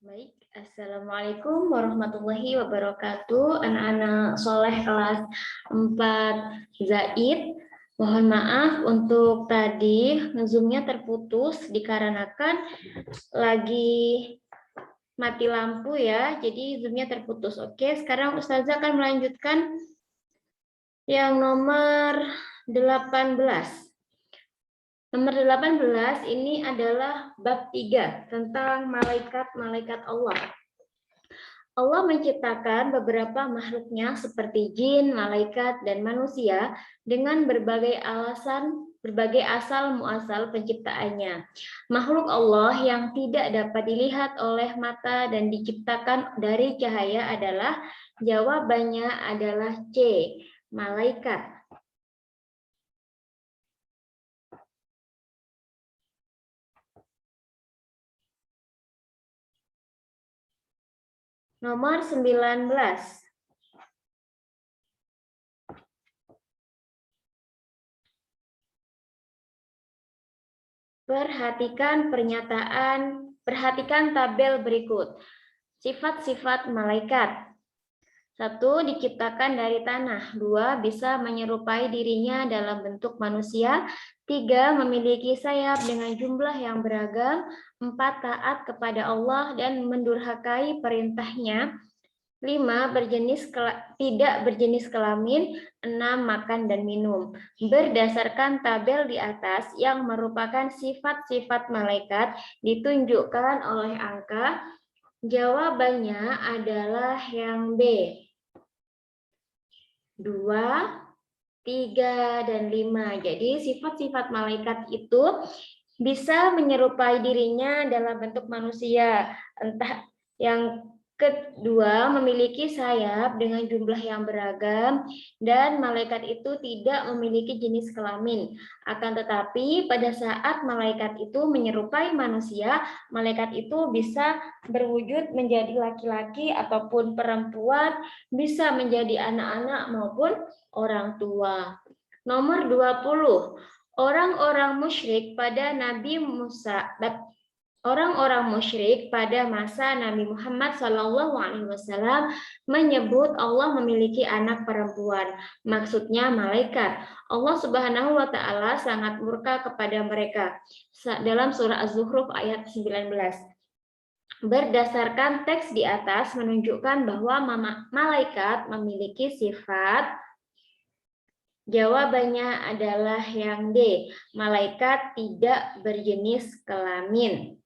Baik, Assalamualaikum warahmatullahi wabarakatuh. Anak-anak soleh kelas 4 Zaid. Mohon maaf untuk tadi Zoom-nya terputus dikarenakan lagi mati lampu ya. Jadi Zoom-nya terputus. Oke, sekarang Ustazah akan melanjutkan yang nomor 18. Nomor 18 ini adalah bab 3 tentang malaikat-malaikat Allah. Allah menciptakan beberapa makhluknya seperti jin, malaikat, dan manusia dengan berbagai asal muasal penciptaannya. Makhluk Allah yang tidak dapat dilihat oleh mata dan diciptakan dari cahaya adalah, jawabannya adalah C, malaikat. Nomor 19. Perhatikan tabel berikut. Sifat-sifat malaikat. 1. Diciptakan dari tanah. 2. Bisa menyerupai dirinya dalam bentuk manusia. 3. Memiliki sayap dengan jumlah yang beragam. 4. Taat kepada Allah dan mendurhakai perintahnya. 5. Tidak berjenis kelamin. 6. Makan dan minum. Berdasarkan tabel di atas yang merupakan sifat-sifat malaikat ditunjukkan oleh angka, jawabannya adalah yang B. 2, 3, dan 5. Jadi sifat-sifat malaikat itu bisa menyerupai dirinya dalam bentuk manusia. Entah yang kedua, memiliki sayap dengan jumlah yang beragam, dan malaikat itu tidak memiliki jenis kelamin. Akan tetapi pada saat malaikat itu menyerupai manusia, malaikat itu bisa berwujud menjadi laki-laki ataupun perempuan, bisa menjadi anak-anak maupun orang tua. Nomor 20. Orang-orang musyrik pada masa Nabi Muhammad SAW menyebut Allah memiliki anak perempuan. Maksudnya malaikat. Allah Subhanahu wa Ta'ala sangat murka kepada mereka. Dalam surah Az-Zukhruf ayat 19. Berdasarkan teks di atas menunjukkan bahwa malaikat memiliki sifat. Jawabannya adalah yang D. Malaikat tidak berjenis kelamin.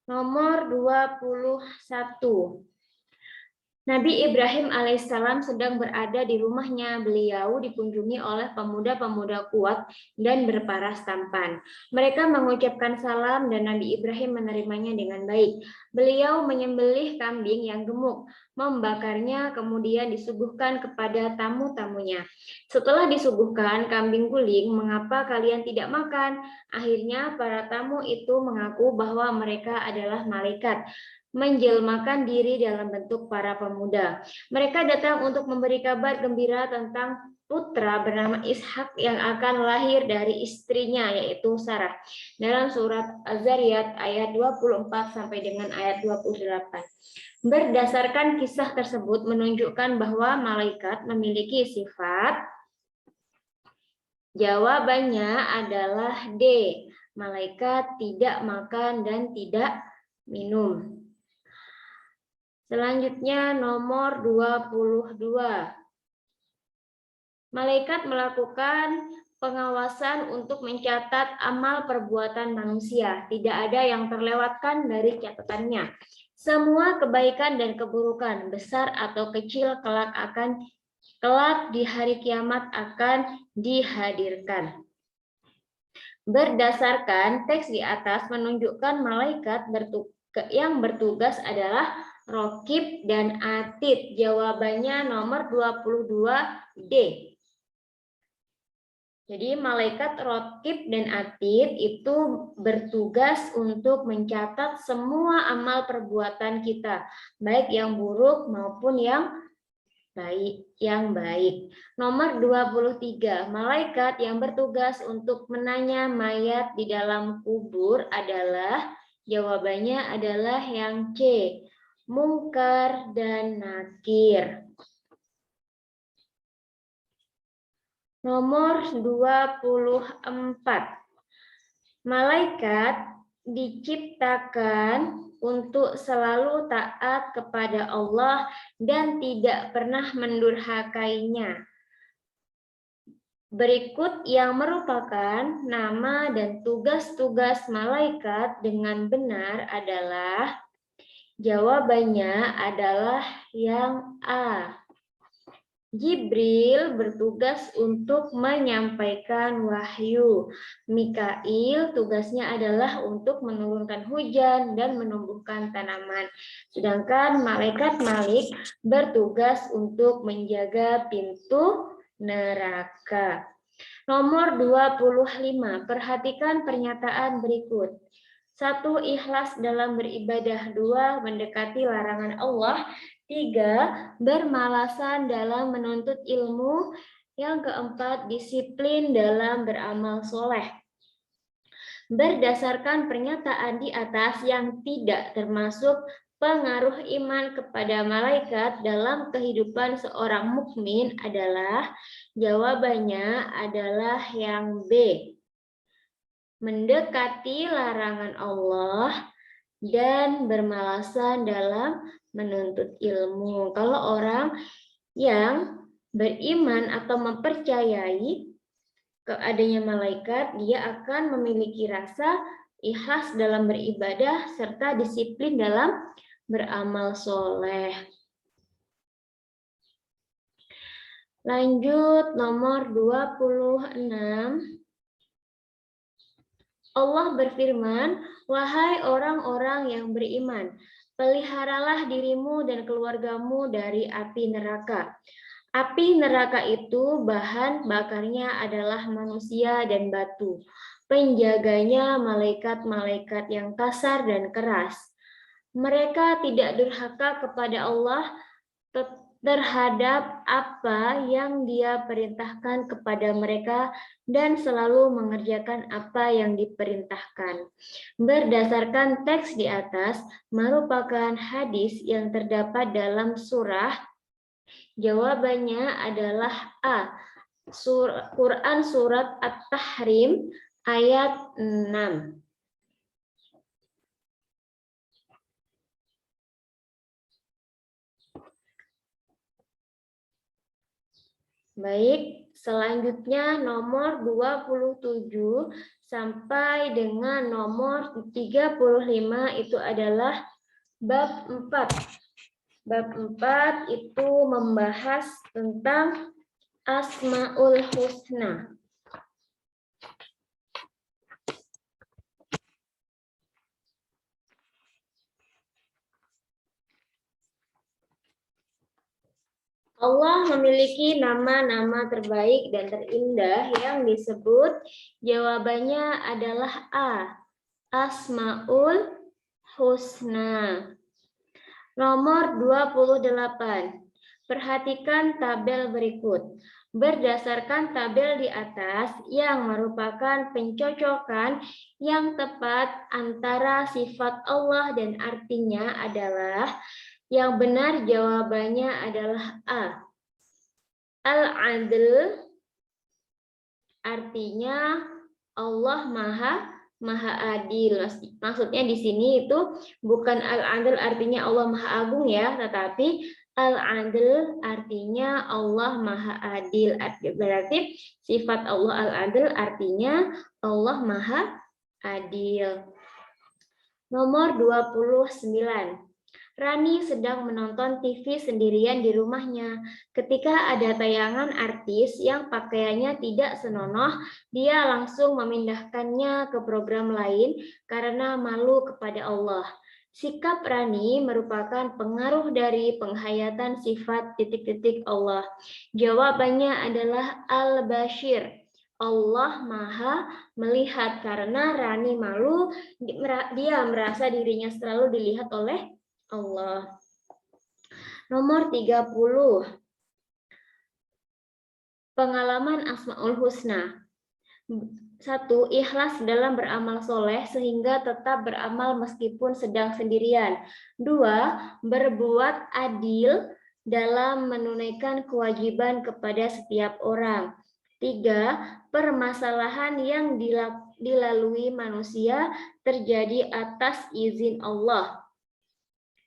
Nomor 21. Nabi Ibrahim alaihissalam sedang berada di rumahnya. Beliau dikunjungi oleh pemuda-pemuda kuat dan berparas tampan. Mereka mengucapkan salam dan Nabi Ibrahim menerimanya dengan baik. Beliau menyembelih kambing yang gemuk, membakarnya, kemudian disuguhkan kepada tamu-tamunya. Setelah disuguhkan kambing guling, "Mengapa kalian tidak makan?" Akhirnya para tamu itu mengaku bahwa mereka adalah malaikat, menjelmakan diri dalam bentuk para pemuda. Mereka datang untuk memberi kabar gembira tentang putra bernama Ishak yang akan lahir dari istrinya, yaitu Sarah. Dalam surat Az-Zariyat ayat 24 sampai dengan ayat 28. Berdasarkan kisah tersebut menunjukkan bahwa malaikat memiliki sifat. Jawabannya adalah D. Malaikat tidak makan dan tidak minum. Selanjutnya nomor 22. Malaikat melakukan pengawasan untuk mencatat amal perbuatan manusia. Tidak ada yang terlewatkan dari catatannya. Semua kebaikan dan keburukan, besar atau kecil, kelak di hari kiamat akan dihadirkan. Berdasarkan teks di atas menunjukkan malaikat yang bertugas adalah Rokib dan Atid. Jawabannya nomor 22D. Jadi malaikat Rokib dan Atid itu bertugas untuk mencatat semua amal perbuatan kita, baik yang buruk maupun yang baik. Nomor 23, malaikat yang bertugas untuk menanya mayat di dalam kubur adalah, jawabannya adalah yang C, Munkar dan Nakir. Nomor 24, malaikat diciptakan untuk selalu taat kepada Allah dan tidak pernah mendurhakainya. Berikut yang merupakan nama dan tugas-tugas malaikat dengan benar adalah, jawabannya adalah yang A. Jibril bertugas untuk menyampaikan wahyu. Mikail tugasnya adalah untuk menurunkan hujan dan menumbuhkan tanaman. Sedangkan malaikat Malik bertugas untuk menjaga pintu neraka. Nomor 25, perhatikan pernyataan berikut. 1. Ikhlas dalam beribadah. 2. Mendekati larangan Allah. 3. Bermalasan dalam menuntut ilmu. Yang keempat, disiplin dalam beramal soleh. Berdasarkan pernyataan di atas yang tidak termasuk pengaruh iman kepada malaikat dalam kehidupan seorang mukmin adalah, jawabannya adalah yang B. Mendekati larangan Allah dan bermalasan dalam menuntut ilmu. Kalau orang yang beriman atau mempercayai keadanya malaikat, dia akan memiliki rasa ikhlas dalam beribadah serta disiplin dalam beramal soleh. Lanjut nomor 26. Allah berfirman, wahai orang-orang yang beriman, peliharalah dirimu dan keluargamu dari api neraka. Api neraka itu bahan bakarnya adalah manusia dan batu. Penjaganya malaikat-malaikat yang kasar dan keras. Mereka tidak durhaka kepada Allah terhadap apa yang Dia perintahkan kepada mereka dan selalu mengerjakan apa yang diperintahkan. Berdasarkan teks di atas merupakan hadis yang terdapat dalam surah, jawabannya adalah A. Quran surat At-Tahrim ayat 6. Baik, selanjutnya nomor 27 sampai dengan nomor 35 itu adalah bab 4. Bab 4 itu membahas tentang Asmaul Husna. Allah memiliki nama-nama terbaik dan terindah yang disebut, jawabannya adalah A. Asmaul Husna. Nomor 28. Perhatikan tabel berikut. Berdasarkan tabel di atas yang merupakan pencocokan yang tepat antara sifat Allah dan artinya adalah, yang benar jawabannya adalah A. Al-Adl artinya Allah Maha Adil. Maksudnya di sini itu bukan Al-Adl artinya Allah Maha Agung ya, tetapi Al-Adl artinya Allah Maha Adil. Berarti sifat Allah Al-Adl artinya Allah Maha Adil. Nomor 29. Rani sedang menonton TV sendirian di rumahnya. Ketika ada tayangan artis yang pakaiannya tidak senonoh, dia langsung memindahkannya ke program lain karena malu kepada Allah. Sikap Rani merupakan pengaruh dari penghayatan sifat titik-titik Allah. Jawabannya adalah Al-Bashir. Allah Maha melihat. Karena Rani malu, dia merasa dirinya selalu dilihat oleh Allah. Nomor 30. Pengalaman Asmaul Husna. 1. Ikhlas dalam beramal soleh sehingga tetap beramal meskipun sedang sendirian. 2. Berbuat adil dalam menunaikan kewajiban kepada setiap orang. 3. Permasalahan yang dilalui manusia terjadi atas izin Allah.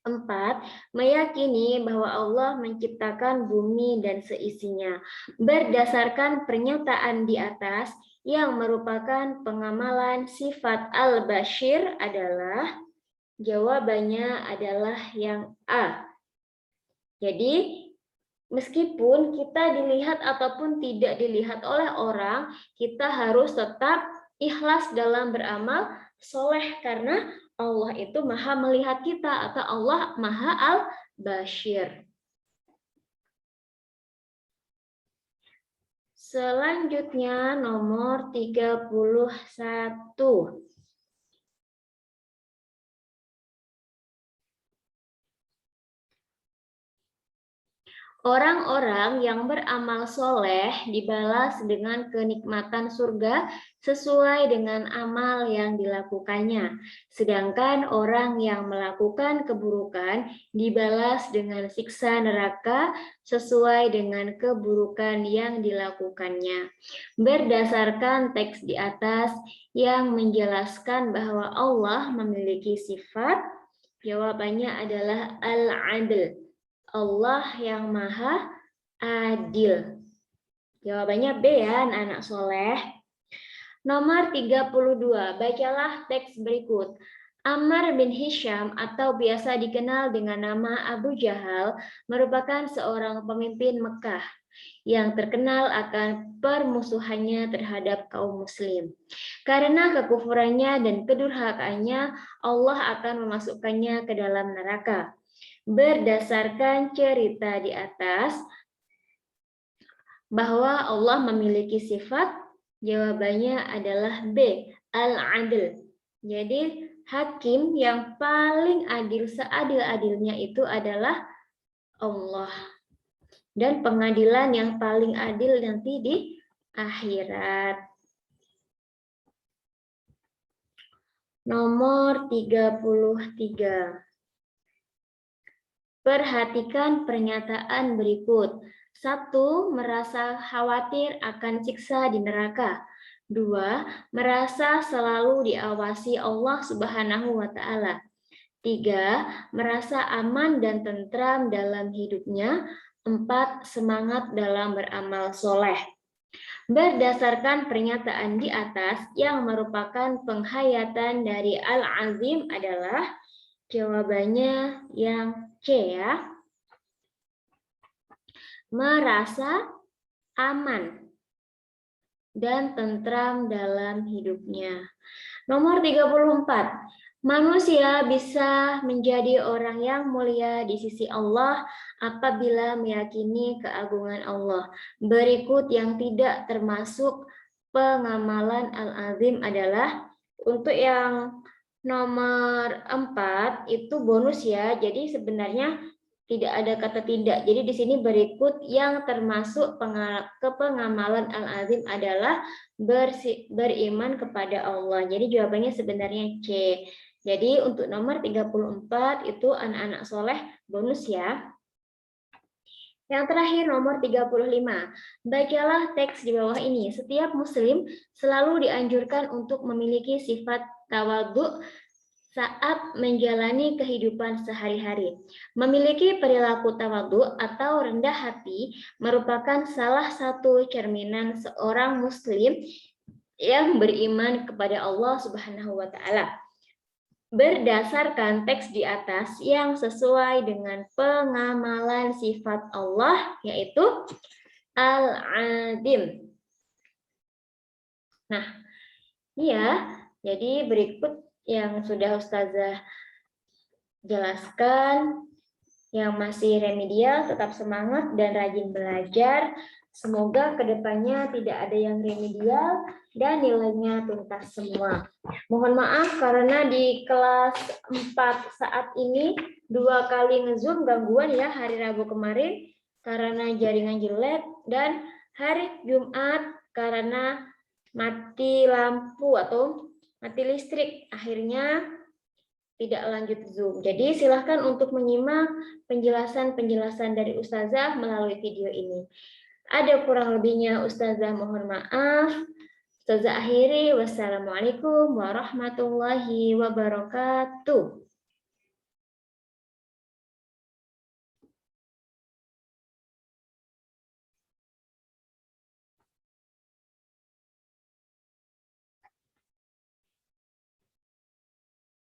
4. Meyakini bahwa Allah menciptakan bumi dan seisinya. Berdasarkan pernyataan di atas yang merupakan pengamalan sifat al-Bashir adalah, jawabannya adalah yang A. Jadi, meskipun kita dilihat ataupun tidak dilihat oleh orang, kita harus tetap ikhlas dalam beramal soleh karena Allah itu maha melihat kita atau Allah maha al-Bashir. Selanjutnya nomor 31. Orang-orang yang beramal soleh dibalas dengan kenikmatan surga sesuai dengan amal yang dilakukannya. Sedangkan orang yang melakukan keburukan dibalas dengan siksa neraka sesuai dengan keburukan yang dilakukannya. Berdasarkan teks di atas yang menjelaskan bahwa Allah memiliki sifat, jawabannya adalah al-adl. Allah yang maha adil. Jawabannya B ya, anak soleh. Nomor 32, bacalah teks berikut. Ammar bin Hisham atau biasa dikenal dengan nama Abu Jahal merupakan seorang pemimpin Mekah yang terkenal akan permusuhannya terhadap kaum muslim. Karena kekufurannya dan kedurhakaannya, Allah akan memasukkannya ke dalam neraka. Berdasarkan cerita di atas bahwa Allah memiliki sifat, jawabannya adalah B, al-adl. Jadi hakim yang paling adil seadil-adilnya itu adalah Allah. Dan pengadilan yang paling adil nanti di akhirat. Nomor 33. Perhatikan pernyataan berikut. 1. Merasa khawatir akan siksa di neraka. 2. Merasa selalu diawasi Allah Subhanahu wa Ta'ala. 3. Merasa aman dan tentram dalam hidupnya. 4. Semangat dalam beramal soleh. Berdasarkan pernyataan di atas yang merupakan penghayatan dari Al-Azim adalah, jawabannya yang C ya. Merasa aman dan tentram dalam hidupnya. Nomor 34. Manusia bisa menjadi orang yang mulia di sisi Allah apabila meyakini keagungan Allah. Berikut yang tidak termasuk pengamalan Al-Azim adalah, untuk yang nomor 4 itu bonus ya. Jadi sebenarnya tidak ada kata tidak. Jadi di sini berikut yang termasuk kepengamalan Al-Azim adalah beriman kepada Allah. Jadi jawabannya sebenarnya C. Jadi untuk nomor 34 itu anak-anak soleh bonus ya. Yang terakhir nomor 35. Bacalah teks di bawah ini. Setiap muslim selalu dianjurkan untuk memiliki sifat tawadhu saat menjalani kehidupan sehari-hari. Memiliki perilaku tawadhu atau rendah hati merupakan salah satu cerminan seorang muslim yang beriman kepada Allah Subhanahu wa Ta'ala. Berdasarkan teks di atas yang sesuai dengan pengamalan sifat Allah, yaitu Al-Adim. Nah, iya, jadi berikut yang sudah Ustazah jelaskan. Yang masih remedial tetap semangat dan rajin belajar. Semoga kedepannya tidak ada yang remedial dan nilainya tuntas semua. Mohon maaf karena di kelas 4 saat ini 2 kali nge-zoom gangguan ya hari Rabu kemarin karena jaringan jelek dan hari Jumat karena mati lampu atau mati listrik, akhirnya tidak lanjut Zoom. Jadi silahkan untuk menyimak penjelasan-penjelasan dari Ustazah melalui video ini. Ada kurang lebihnya Ustazah mohon maaf. Ustazah akhiri, wassalamualaikum warahmatullahi wabarakatuh.